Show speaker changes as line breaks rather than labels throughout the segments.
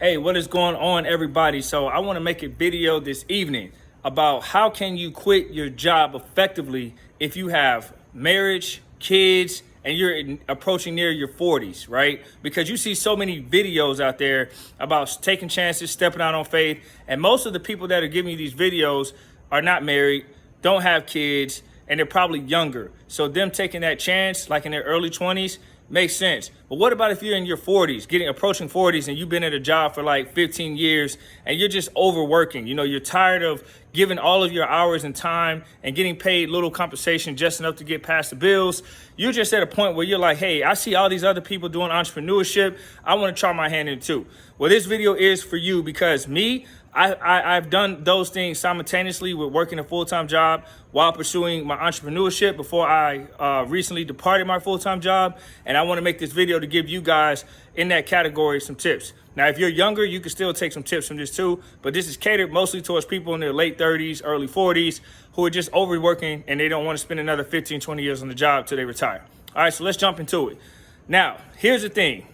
Hey, what is going on, everybody? So I want to make a video this evening about how can you quit your job effectively if you have marriage, kids, and you're approaching near your 40s, right? Because you see so many videos out there about taking chances, stepping out on faith, and most of the people that are giving you these videos are not married, don't have kids, and they're probably younger. So them taking that chance, like in their early 20s, makes sense. But what about if you're in your 40s, approaching 40s, and you've been at a job for like 15 years and you're just overworking? You know, you're tired of giving all of your hours and time and getting paid little compensation just enough to get past the bills. You're just at a point where you're like, hey, I see all these other people doing entrepreneurship. I want to try my hand in it too. Well, this video is for you because I've done those things simultaneously with working a full-time job while pursuing my entrepreneurship before I recently departed my full-time job. And I want to make this video to give you guys in that category some tips. Now, if you're younger, you can still take some tips from this too, but this is catered mostly towards people in their late 30s, early 40s who are just overworking and they don't want to spend another 15, 20 years on the job till they retire. All right, so let's jump into it. Now, here's the thing.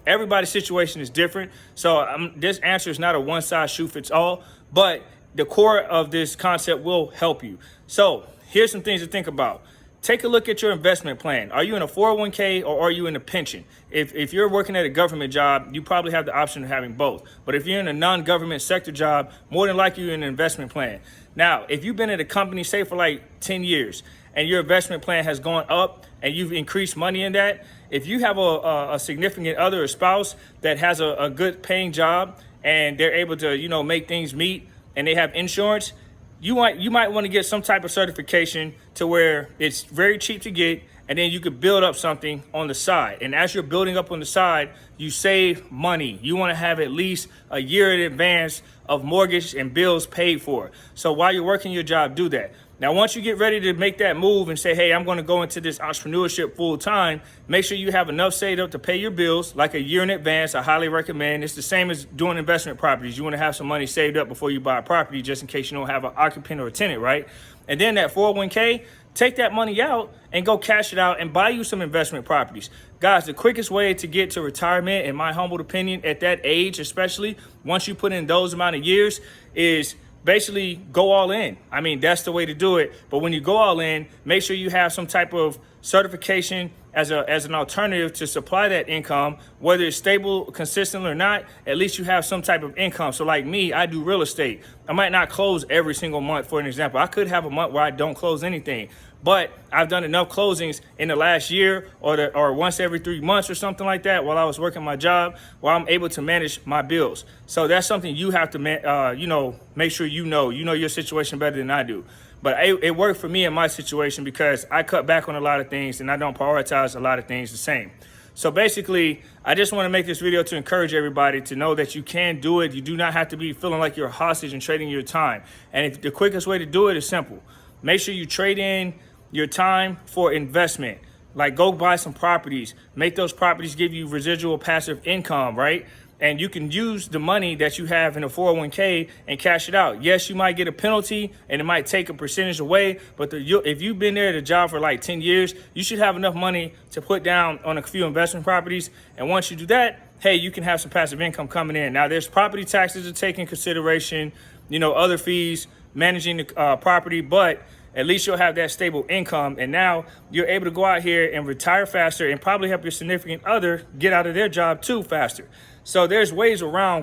Everybody's situation is different. So this answer is not a one size shoe fits all, but the core of this concept will help you. So here's some things to think about. Take a look at your investment plan. Are you in a 401k or are you in a pension? If you're working at a government job, you probably have the option of having both. But if you're in a non-government sector job, more than likely you're in an investment plan. Now, if you've been at a company, say for like 10 years, and your investment plan has gone up and you've increased money in that, if you have a significant other or spouse that has a good paying job and they're able to, you know, make things meet and they have insurance, you might want to get some type of certification to where it's very cheap to get, and then you could build up something on the side. And as you're building up on the side, you save money. You want to have at least a year in advance of mortgage and bills paid for. So while you're working your job, do that. Now, once you get ready to make that move and say, hey, I'm going to go into this entrepreneurship full time, make sure you have enough saved up to pay your bills, like a year in advance. I highly recommend. It's the same as doing investment properties. You want to have some money saved up before you buy a property, just in case you don't have an occupant or a tenant, right? And then that 401k, take that money out and go cash it out and buy you some investment properties. Guys, the quickest way to get to retirement, in my humble opinion, at that age, especially once you put in those amount of years, is basically go all in. I mean, that's the way to do it. But when you go all in, make sure you have some type of certification as an alternative to supply that income, whether it's stable, consistent or not. At least you have some type of income. So like me, I do real estate. I might not close every single month, for an example. I could have a month where I don't close anything, but I've done enough closings in the last year or once every 3 months or something like that while I was working my job, where I'm able to manage my bills. So that's something you have to, make sure you know your situation better than I do. But it worked for me in my situation because I cut back on a lot of things and I don't prioritize a lot of things the same. So basically, I just want to make this video to encourage everybody to know that you can do it. You do not have to be feeling like you're a hostage and trading your time. And the quickest way to do it is simple. Make sure you trade in your time for investment. Like, go buy some properties. Make those properties give you residual passive income, right? And you can use the money that you have in a 401k and cash it out. Yes, you might get a penalty and it might take a percentage away, but if you've been there at a job for like 10 years, you should have enough money to put down on a few investment properties. And once you do that, hey, you can have some passive income coming in. Now, there's property taxes to take in consideration, other fees, managing the property, but at least you'll have that stable income. And now you're able to go out here and retire faster and probably help your significant other get out of their job too faster. So there's ways around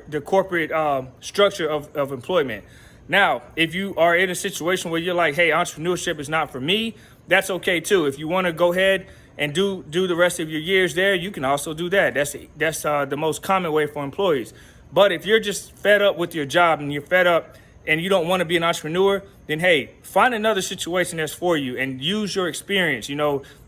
the corporate structure of employment. Now, if you are in a situation where you're like, hey, entrepreneurship is not for me, that's okay too. If you want to go ahead and do the rest of your years there, you can also do that. That's the most common way for employees. But if you're just fed up with your job and you're fed up and you don't want to be an entrepreneur, then hey, find another situation that's for you and use your experience.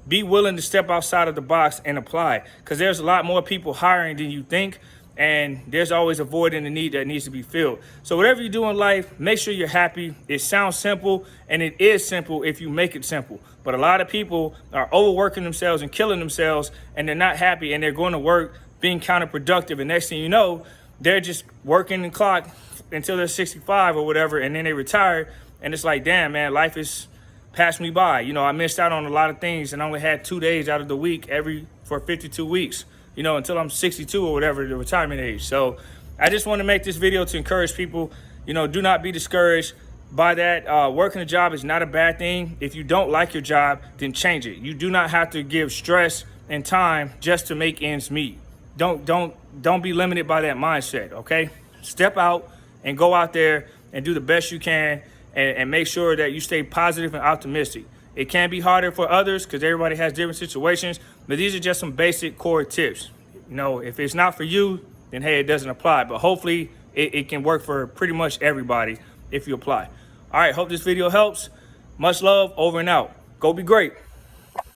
Be willing to step outside of the box and apply, because there's a lot more people hiring than you think, and there's always a void in the need that needs to be filled. So whatever you do in life, make sure you're happy. It sounds simple, and it is simple if you make it simple. But a lot of people are overworking themselves and killing themselves, and they're not happy, and they're going to work being counterproductive. And next thing you know, they're just working the clock until they're 65 or whatever, and then they retire. And it's like, damn, man, life is passed me by. I missed out on a lot of things and I only had 2 days out of the week for 52 weeks. you know, until I'm 62 or whatever, the retirement age. So I just want to make this video to encourage people, you know, do not be discouraged by that. Working a job is not a bad thing. If you don't like your job, then change it. You do not have to give stress and time just to make ends meet. Don't be limited by that mindset, okay? Step out and go out there and do the best you can, and make sure that you stay positive and optimistic. It can be harder for others because everybody has different situations, but these are just some basic core tips. You know, if it's not for you, then hey, it doesn't apply, but hopefully it can work for pretty much everybody if you apply. All right, hope this video helps. Much love, over and out. Go be great.